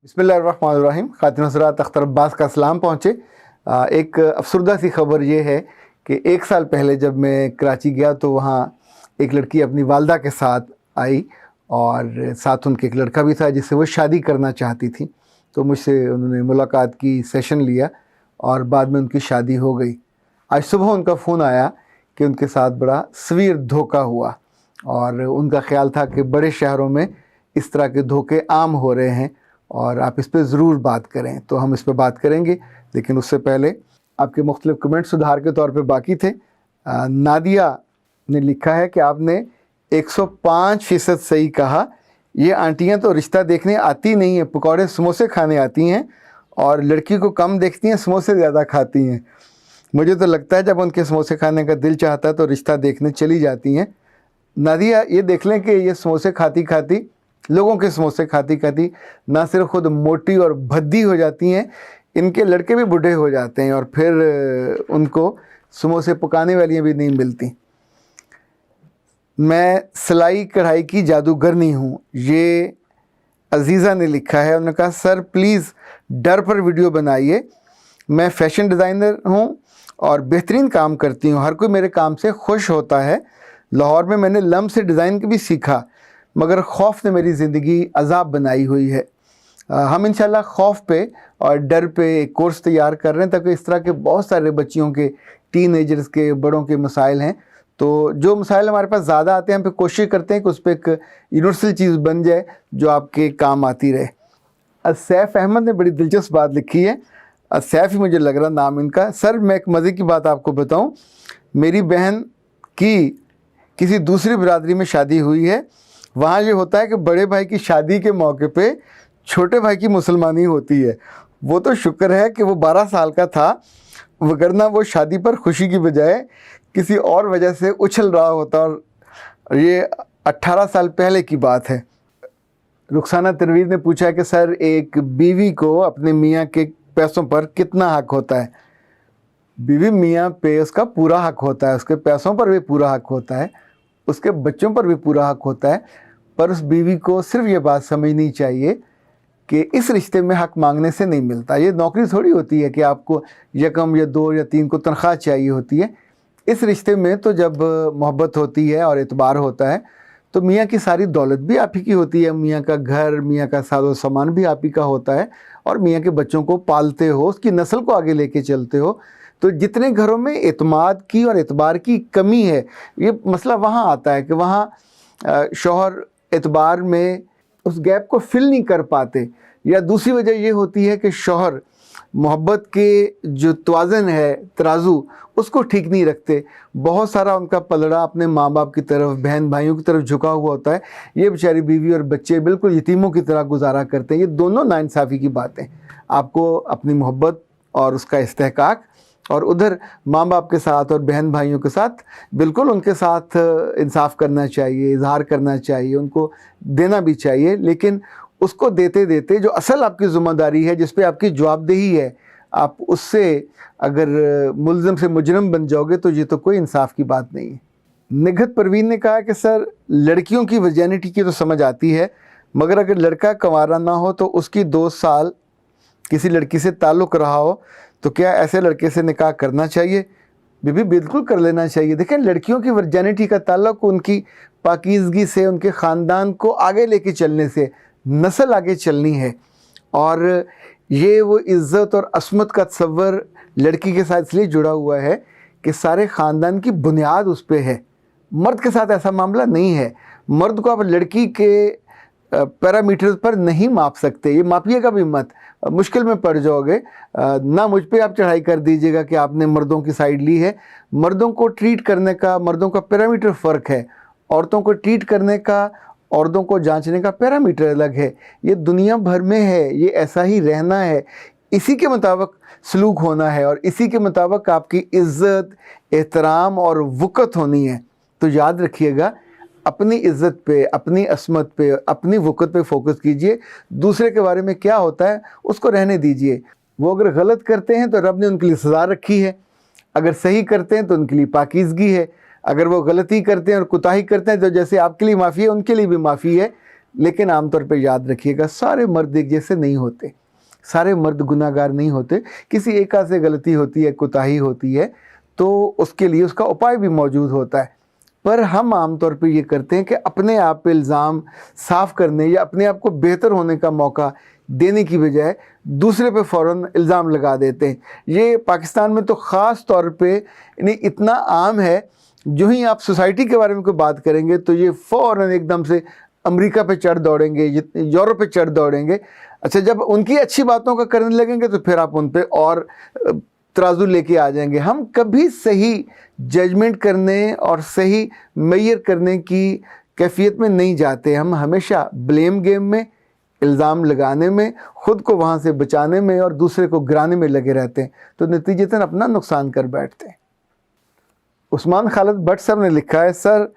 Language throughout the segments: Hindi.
बिस्मिल्लाहिर्रहमानिर्रहीम। खातिन हज़रात, अख्तर अब्बास का सलाम पहुँचे। एक अफसरदा सी खबर ये है कि 1 साल पहले जब मैं कराची गया तो वहाँ एक लड़की अपनी वालदा के साथ आई और साथ उनके एक लड़का भी था जिससे वो शादी करना चाहती थी। तो मुझसे उन्होंने मुलाकात की, सेशन लिया और बाद में उनकी शादी हो गई। आज सुबह उनका फ़ोन आया कि उनके साथ बड़ा सवीर धोखा हुआ और उनका ख़्याल था कि बड़े शहरों में इस तरह के धोखे आम हो रहे हैं और आप इस पे ज़रूर बात करें। तो हम इस पे बात करेंगे, लेकिन उससे पहले आपके मुख्तलिफ़ कमेंट सुधार के तौर पे बाकी थे। नादिया ने लिखा है कि आपने 105% सही कहा। ये आंटियां तो रिश्ता देखने आती नहीं हैं, पकौड़े समोसे खाने आती हैं और लड़की को कम देखती हैं, समोसे ज़्यादा खाती हैं। मुझे तो लगता है जब उनके समोसे खाने का दिल चाहता है तो रिश्ता देखने चली जाती हैं। नादिया, ये देख लें कि ये समोसे खाती खाती, लोगों के समोसे खाती खाती ना सिर्फ खुद मोटी और भद्दी हो जाती हैं, इनके लड़के भी बूढ़े हो जाते हैं और फिर उनको समोसे पकाने वालियाँ भी नहीं मिलती। मैं सिलाई कढ़ाई की जादूगर नहीं हूँ, ये अजीज़ा ने लिखा है। उन्होंने कहा सर प्लीज़ डर पर वीडियो बनाइए। मैं फ़ैशन डिज़ाइनर हूँ और बेहतरीन काम करती हूँ, हर कोई मेरे काम से खुश होता है। लाहौर में मैंने लम्ब से डिज़ाइन भी सीखा, मगर खौफ ने मेरी ज़िंदगी अज़ाब बनाई हुई है। हम इंशाल्लाह खौफ पे और डर पे एक कोर्स तैयार कर रहे हैं ताकि इस तरह के बहुत सारे बच्चियों के, टीनेजर्स के, बड़ों के मसाइल हैं। तो जो मसाइल हमारे पास ज़्यादा आते हैं हम पे कोशिश करते हैं कि उस पर एक यूनिवर्सल चीज़ बन जाए जो आपके काम आती रहे। सैफ अहमद ने बड़ी दिलचस्प बात लिखी है। सैफ ही मुझे लग रहा नाम इनका। सर मैं एक मज़े की बात आपको बताऊं, मेरी बहन की किसी दूसरी बिरादरी में शादी हुई है। वहाँ ये होता है कि बड़े भाई की शादी के मौके पे छोटे भाई की मुसलमानी होती है। वो तो शुक्र है कि वो 12 साल का था, वगरना वो शादी पर खुशी की बजाय किसी और वजह से उछल रहा होता। और ये 18 साल पहले की बात है। रुखसाना तनवीर ने पूछा कि सर एक बीवी को अपने मियाँ के पैसों पर कितना हक होता है? बीवी मियाँ पे उसका पूरा हक होता है, उसके पैसों पर भी पूरा हक होता है, उसके बच्चों पर भी पूरा हक होता है। पर उस बीवी को सिर्फ ये बात समझनी चाहिए कि इस रिश्ते में हक मांगने से नहीं मिलता। ये नौकरी थोड़ी होती है कि आपको यकम या 2 या 3 को तनख्वाह चाहिए होती है। इस रिश्ते में तो जब मोहब्बत होती है और एतबार होता है तो मियाँ की सारी दौलत भी आप ही की होती है, मियाँ का घर, मियाँ का साजो सामान भी आप ही का होता है और मियाँ के बच्चों को पालते हो, उसकी नस्ल को आगे लेके चलते हो। तो जितने घरों में एतमाद की और एतबार की कमी है, ये मसला वहाँ आता है कि वहाँ शौहर एतबार में उस गैप को फिल नहीं कर पाते। या दूसरी वजह ये होती है कि शौहर मोहब्बत के जो तवाज़न है, तराजू, उसको ठीक नहीं रखते। बहुत सारा उनका पलड़ा अपने माँ बाप की तरफ, बहन भाइयों की तरफ झुका हुआ होता है। ये बेचारी बीवी और बच्चे बिल्कुल यतीमों की तरह गुजारा करते हैं। ये दोनों नाइंसाफ़ी की बातें। आपको अपनी मोहब्बत और उसका इस्तेहकाक और उधर माँ बाप के साथ और बहन भाइयों के साथ बिल्कुल उनके साथ इंसाफ करना चाहिए, इजहार करना चाहिए, उनको देना भी चाहिए। लेकिन उसको देते देते जो असल आपकी ज़िम्मेदारी है, जिस पे आपकी जवाबदेही है, आप उससे अगर मुल्ज़िम से मुजरिम बन जाओगे तो ये तो कोई इंसाफ की बात नहीं है। निघत परवीन ने कहा कि सर लड़कियों की वर्जिनिटी की तो समझ आती है, मगर अगर लड़का कंवारा ना हो तो उसकी 2 साल किसी लड़की से ताल्लुक़ रहा हो तो क्या ऐसे लड़के से निकाह करना चाहिए? बीबी बिल्कुल कर लेना चाहिए। देखें, लड़कियों की वर्जिनिटी का ताल्लुक़ उनकी पाकीज़गी से, उनके ख़ानदान को आगे लेके चलने से, नस्ल आगे चलनी है। और ये वो इज़्ज़त और अस्मत का तसव्वुर लड़की के साथ इसलिए जुड़ा हुआ है कि सारे ख़ानदान की बुनियाद उस पे है। मर्द के साथ ऐसा मामला नहीं है। मर्द को आप लड़की के पैरामीटर्स पर नहीं माप सकते। ये मापिएगा भी मत, मुश्किल में पड़ जाओगे। ना मुझ पे आप चढ़ाई कर दीजिएगा कि आपने मर्दों की साइड ली है। मर्दों को ट्रीट करने का, मर्दों का पैरामीटर फ़र्क है। औरतों को ट्रीट करने का, औरतों को जांचने का पैरामीटर अलग है। ये दुनिया भर में है, ये ऐसा ही रहना है, इसी के मुताबिक सलूक होना है और इसी के मुताबिक आपकी इज़्ज़त, एहतराम और वक़्त होनी है। तो याद रखिएगा, अपनी इज़्ज़त पे, अपनी अस्मत पे, अपनी वक़्त पे फोकस कीजिए। दूसरे के बारे में क्या होता है उसको रहने दीजिए। वो अगर गलत करते हैं तो रब ने उनके लिए सज़ा रखी है, अगर सही करते हैं तो उनके लिए पाकीज़गी है। अगर वो गलती करते हैं और कोताही करते हैं तो जैसे आपके लिए माफ़ी है उनके लिए भी माफ़ी है। लेकिन आमतौर पे याद रखिएगा, सारे मर्द एक जैसे नहीं होते, सारे मर्द गुनाहगार नहीं होते। किसी एक आध से गलती होती है, कोताही होती है, तो उसके लिए उसका उपाय भी मौजूद होता है। पर हम आमतौर पे ये करते हैं कि अपने आप पे इल्ज़ाम साफ़ करने या अपने आप को बेहतर होने का मौका देने की बजाय दूसरे पे फ़ौरन इल्ज़ाम लगा देते हैं। ये पाकिस्तान में तो ख़ास तौर पे यानी इतना आम है, जो ही आप सोसाइटी के बारे में कोई बात करेंगे तो ये फ़ौरन एकदम से अमेरिका पे चढ़ दौड़ेंगे, यूरोप पे चढ़ दौड़ेंगे। अच्छा, जब उनकी अच्छी बातों का करने लगेंगे तो फिर आप उन पे और तराजू लेके आ जाएंगे। हम कभी सही जजमेंट करने और सही मेजर करने की कैफियत में नहीं जाते। हम हमेशा ब्लेम गेम में, इल्ज़ाम लगाने में, ख़ुद को वहाँ से बचाने में और दूसरे को गिराने में लगे रहते हैं, तो नतीजतन अपना नुकसान कर बैठते हैं। उस्मान खालिद भट्ट साहब ने लिखा है, सर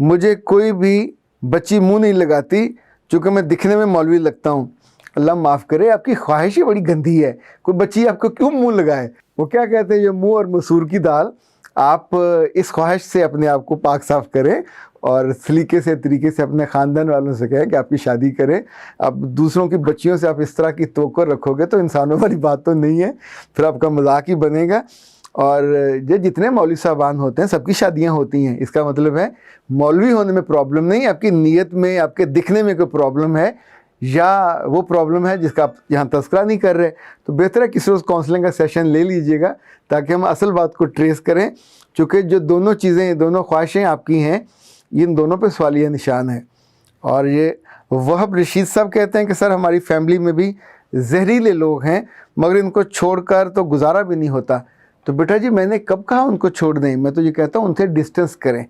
मुझे कोई भी बच्ची मुंह नहीं लगाती चूँकि मैं दिखने में मौलवी लगता हूँ। अल्लाह माफ़ करे, आपकी ख्वाहिश ही बड़ी गंदी है। कोई बच्ची आपको क्यों मुंह लगाए? वो क्या कहते हैं, ये मुंह और मसूर की दाल। आप इस ख्वाहिश से अपने आप को पाक साफ़ करें और सलीके से, तरीके से अपने ख़ानदान वालों से कहें कि आपकी शादी करें। अब दूसरों की बच्चियों से आप इस तरह की तवक्को रखोगे तो इंसानों वाली बात तो नहीं है, फिर आपका मजाक ही बनेगा। और ये जितने मौलवी साहबान होते हैं सबकी शादियां होती हैं। इसका मतलब है मौलवी होने में प्रॉब्लम नहीं, आपकी नीयत में, आपके दिखने में कोई प्रॉब्लम है, या वो प्रॉब्लम है जिसका आप यहाँ तस्करा नहीं कर रहे। तो बेहतर है किसी रोज़ काउंसलिंग का सेशन ले लीजिएगा ताकि हम असल बात को ट्रेस करें। चूँकि जो दोनों चीज़ें, दोनों ख्वाहिशें आपकी हैं, इन दोनों पे सवालिया निशान है। और ये वहब रशीद साहब कहते हैं कि सर हमारी फैमिली में भी जहरीले लोग हैं, मगर इनको छोड़कर तो गुजारा भी नहीं होता। तो बेटा जी, मैंने कब कहा उनको छोड़ दें? मैं तो ये कहता हूँ उनसे डिस्टेंस करें।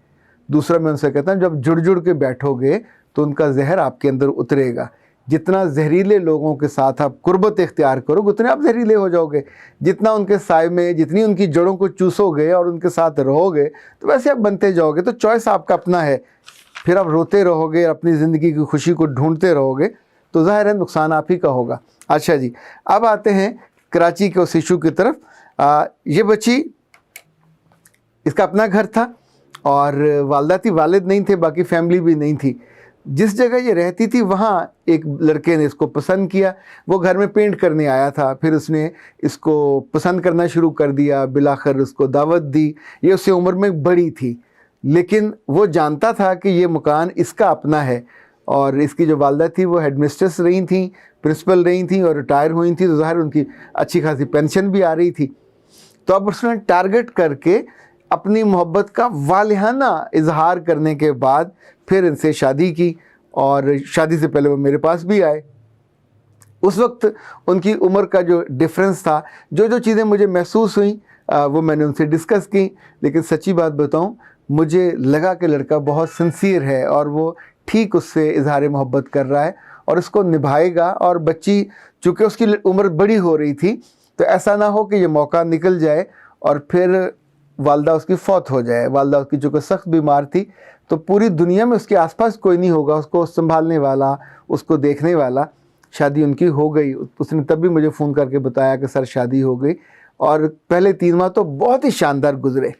दूसरा मैं उनसे कहता हूँ, जब जुड़ जुड़ के बैठोगे तो उनका जहर आपके अंदर उतरेगा। जितना जहरीले लोगों के साथ आप कुर्बत इख्तियार करोगे उतने आप जहरीले हो जाओगे। जितना उनके साय में, जितनी उनकी जड़ों को चूसोगे और उनके साथ रहोगे तो वैसे आप बनते जाओगे। तो चॉइस आपका अपना है। फिर आप रोते रहोगे, अपनी ज़िंदगी की खुशी को ढूंढते रहोगे, तो ज़ाहिर है नुकसान आप ही का होगा। अच्छा जी, अब आते हैं कराची के उस इशू की तरफ। ये बच्ची, इसका अपना घर था और वालदा थी, वालिद नहीं थे, बाकी फैमिली भी नहीं थी। जिस जगह ये रहती थी वहाँ एक लड़के ने इसको पसंद किया। वो घर में पेंट करने आया था, फिर उसने इसको पसंद करना शुरू कर दिया, बिलाखिर उसको दावत दी। ये उससे उम्र में बड़ी थी, लेकिन वो जानता था कि ये मकान इसका अपना है। और इसकी जो वालदा थी वो हेडमिस्ट्रेस रही थी, प्रिंसिपल रही थी और रिटायर हुई थी, तो ज़ाहिर उनकी अच्छी खासी पेंशन भी आ रही थी। तो अब उसने टारगेट करके अपनी मोहब्बत का वालिहाना इजहार करने के बाद फिर इनसे शादी की, और शादी से पहले वो मेरे पास भी आए। उस वक्त उनकी उम्र का जो डिफरेंस था, जो जो चीज़ें मुझे महसूस हुई वो मैंने उनसे डिस्कस की। लेकिन सच्ची बात बताऊं, मुझे लगा कि लड़का बहुत सिंसियर है और वो ठीक उससे इजहार मोहब्बत कर रहा है और इसको निभाएगा। और बच्ची चूँकि उसकी उम्र बड़ी हो रही थी, तो ऐसा ना हो कि ये मौका निकल जाए और फिर वालदा उसकी फौत हो जाए। वालदा उसकी चूँकि सख्त बीमार थी, तो पूरी दुनिया में उसके आसपास कोई नहीं होगा उसको संभालने वाला, उसको देखने वाला। शादी उनकी हो गई। उसने तब भी मुझे फ़ोन करके बताया कि सर शादी हो गई। और पहले 3 माह तो बहुत ही शानदार गुजरे,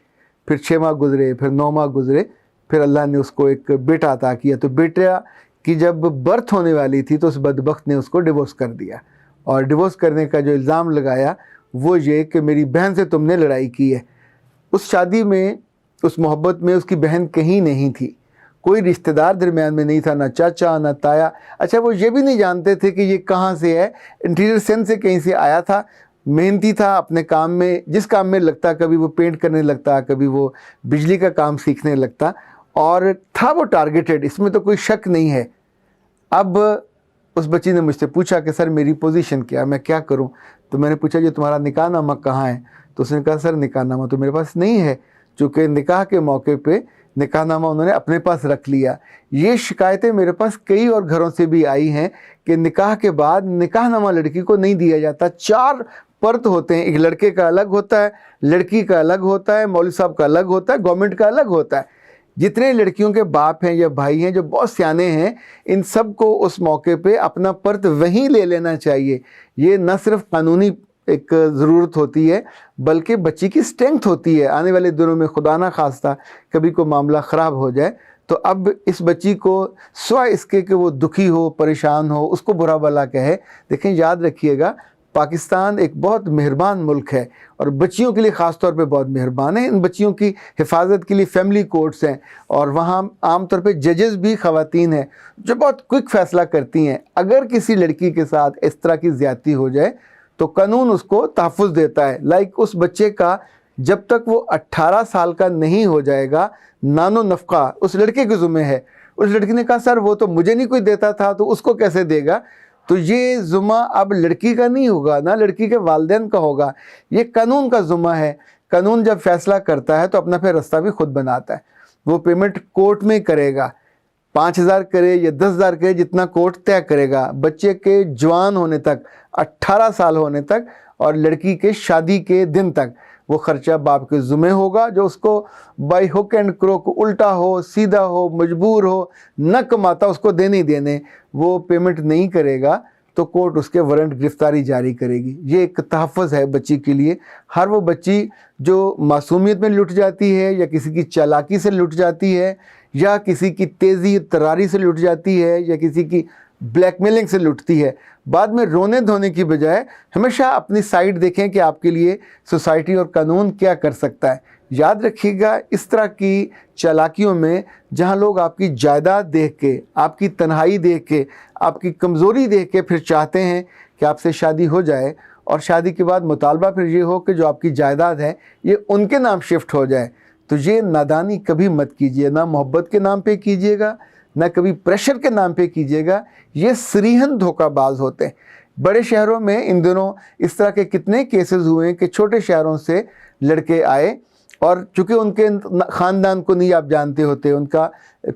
फिर 6 माह गुजरे, फिर 9 माह गुजरे, फिर अल्लाह ने उसको एक बेटा अता किया। तो बेटा की जब बर्थ होने वाली थी तो उस बदबख्त ने उसको डिवोर्स कर दिया। और डिवोर्स करने का जो इल्ज़ाम लगाया वो ये कि मेरी बहन से तुमने लड़ाई की है। उस शादी में, उस मोहब्बत में उसकी बहन कहीं नहीं थी, कोई रिश्तेदार दरमियान में नहीं था, ना चाचा ना ताया। अच्छा, वो ये भी नहीं जानते थे कि ये कहाँ से है, इंटीरियर सेंस से कहीं से आया था। मेहनती था अपने काम में, जिस काम में लगता कभी वो पेंट करने लगता, कभी वो बिजली का काम सीखने लगता, और था वो टारगेटेड, इसमें तो कोई शक नहीं है। अब उस बच्ची ने मुझसे पूछा कि सर मेरी पोजीशन क्या, मैं क्या करूं? तो मैंने पूछा कि तुम्हारा निकाहनामा कहाँ है? तो उसने कहा सर निकाहनामा तो मेरे पास नहीं है, चूँकि निकाह के मौके पे निकाहनामा उन्होंने अपने पास रख लिया। ये शिकायतें मेरे पास कई और घरों से भी आई हैं कि निकाह के बाद निकाहनामा लड़की को नहीं दिया जाता। 4 परत होते हैं, एक लड़के का अलग होता है, लड़की का अलग होता है, मौलवी साहब का अलग होता है, गवर्नमेंट का अलग होता है। जितने लड़कियों के बाप हैं या भाई हैं जो बहुत सियाने हैं, इन सब को उस मौके पे अपना पर्त वहीं ले लेना चाहिए। ये न सिर्फ कानूनी एक ज़रूरत होती है बल्कि बच्ची की स्ट्रेंथ होती है। आने वाले दिनों में खुदा ना खास्ता कभी कोई मामला ख़राब हो जाए तो अब इस बच्ची को स्व इसके कि वो दुखी हो, परेशान हो, उसको बुरा भला कहे। देखें, याद रखिएगा, पाकिस्तान एक बहुत मेहरबान मुल्क है और बच्चियों के लिए ख़ास तौर पे बहुत मेहरबान है। इन बच्चियों की हिफाजत के लिए फैमिली कोर्ट्स हैं और वहाँ आम तौर पे जजेस भी ख़वातीन हैं जो बहुत क्विक फ़ैसला करती हैं। अगर किसी लड़की के साथ इस तरह की ज़्यादती हो जाए तो कानून उसको तहफ़्फ़ुज़ देता है। लाइक उस बच्चे का जब तक वो 18 साल का नहीं हो जाएगा, नानो नफ़क़ा उस लड़के के ज़िम्मे है। उस लड़की ने कहा, सर वो तो मुझे नहीं कोई देता था, तो उसको कैसे देगा? तो ये ज़ुम्मा अब लड़की का नहीं होगा, ना लड़की के वालिदैन का होगा, ये कानून का ज़ुम्मा है। कानून जब फैसला करता है तो अपना फिर रास्ता भी खुद बनाता है। वो पेमेंट कोर्ट में करेगा, 5,000 करे या 10,000 करे, जितना कोर्ट तय करेगा, बच्चे के जवान होने तक, 18 साल होने तक, और लड़की के शादी के दिन तक वो ख़र्चा बाप के ज़िम्मे होगा। जो उसको बाई हुक एंड क्रोक, उल्टा हो, सीधा हो, मजबूर हो, न कमाता, उसको देने ही देने, वो पेमेंट नहीं करेगा तो कोर्ट उसके वारंट गिरफ्तारी जारी करेगी। ये एक तहफ़्फ़ुज़ है बच्ची के लिए। हर वो बच्ची जो मासूमियत में लुट जाती है या किसी की चालाकी से लुट जाती है या किसी की तेज़ी तरारी से लुट जाती है या किसी की ब्लैकमेलिंग से लुटती है, बाद में रोने धोने की बजाय हमेशा अपनी साइड देखें कि आपके लिए सोसाइटी और कानून क्या कर सकता है। याद रखिएगा, इस तरह की चालाकियों में जहां लोग आपकी जायदाद देख के, आपकी तन्हाई देख के, आपकी कमज़ोरी देख के फिर चाहते हैं कि आपसे शादी हो जाए और शादी के बाद मुतालबा फिर ये हो कि जो आपकी जायदाद है ये उनके नाम शिफ्ट हो जाए, तो ये नादानी कभी मत कीजिए। ना मोहब्बत के नाम पे कीजिएगा, ना कभी प्रेशर के नाम पे कीजिएगा। ये सरीहन धोखाबाज होते हैं। बड़े शहरों में इन दिनों इस तरह के कितने केसेस हुए हैं कि छोटे शहरों से लड़के आए और चूँकि उनके ख़ानदान को नहीं आप जानते होते, उनका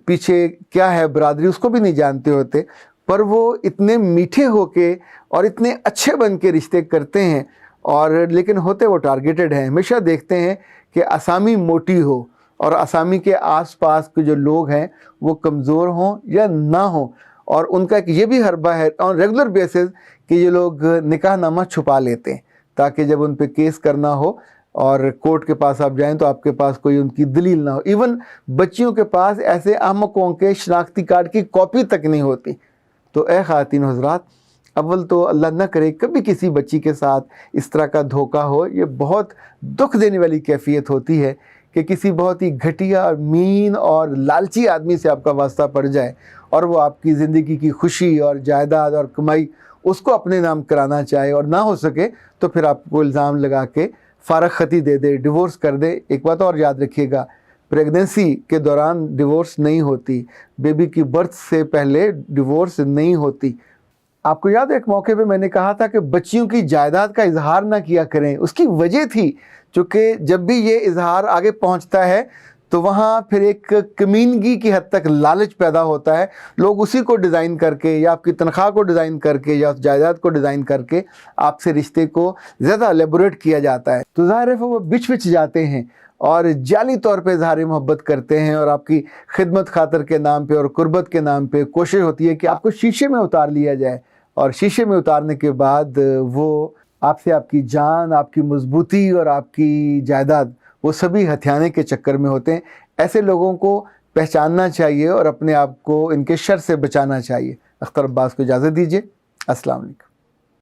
पीछे क्या है बरादरी उसको भी नहीं जानते होते, पर वो इतने मीठे होके और इतने अच्छे बन के रिश्ते करते हैं, और लेकिन होते वो टारगेटेड हैं। हमेशा देखते हैं कि असामी मोटी हो और असामी के आसपास के जो लोग हैं वो कमज़ोर हों या ना हों, और उनका एक ये भी हरबा है ऑन रेगुलर बेसिस कि ये लोग निकाहनामा छुपा लेते हैं ताकि जब उन पे केस करना हो और कोर्ट के पास आप जाएं तो आपके पास कोई उनकी दलील ना हो। इवन बच्चियों के पास ऐसे अहमकों के शनाख्ती कार्ड की कॉपी तक नहीं होती। तो ए ख़वातीन हज़रात, अव्वल तो अल्लाह न करे कभी किसी बच्ची के साथ इस तरह का धोखा हो। ये बहुत दुख देने वाली कैफियत होती है कि किसी बहुत ही घटिया, मीन और लालची आदमी से आपका वास्ता पड़ जाए और वो आपकी ज़िंदगी की खुशी और जायदाद और कमाई उसको अपने नाम कराना चाहे, और ना हो सके तो फिर आपको इल्ज़ाम लगा के फ़ारग ख़ती दे दे, डिवोर्स कर दे। एक बात और याद रखिएगा, प्रेगनेंसी के दौरान डिवोर्स नहीं होती, बेबी की बर्थ से पहले डिवोर्स नहीं होती। आपको याद है एक मौके पे मैंने कहा था कि बच्चियों की जायदाद का इजहार ना किया करें। उसकी वजह थी चूँकि जब भी ये इजहार आगे पहुंचता है तो वहाँ फिर एक कमीनगी की हद तक लालच पैदा होता है। लोग उसी को डिज़ाइन करके या आपकी तनख्वाह को डिज़ाइन करके या उस जायदाद को डिज़ाइन करके आपसे रिश्ते को ज़्यादा एलेबोरेट किया जाता है, तो ज़ाहिर है वो बिच जाते हैं और जाली तौर पे इज़हार मोहब्बत करते हैं और आपकी खिदमत खातर के नाम पे और कुर्बत के नाम पे कोशिश होती है कि आपको शीशे में उतार लिया जाए, और शीशे में उतारने के बाद वो आपसे आपकी जान, आपकी मजबूती और आपकी जायदाद वो सभी हथियाने के चक्कर में होते हैं। ऐसे लोगों को पहचानना चाहिए और अपने आप को इनके शर से बचाना चाहिए। अख्तर अब्बास को इजाज़त दीजिए। अस्सलाम वालेकुम।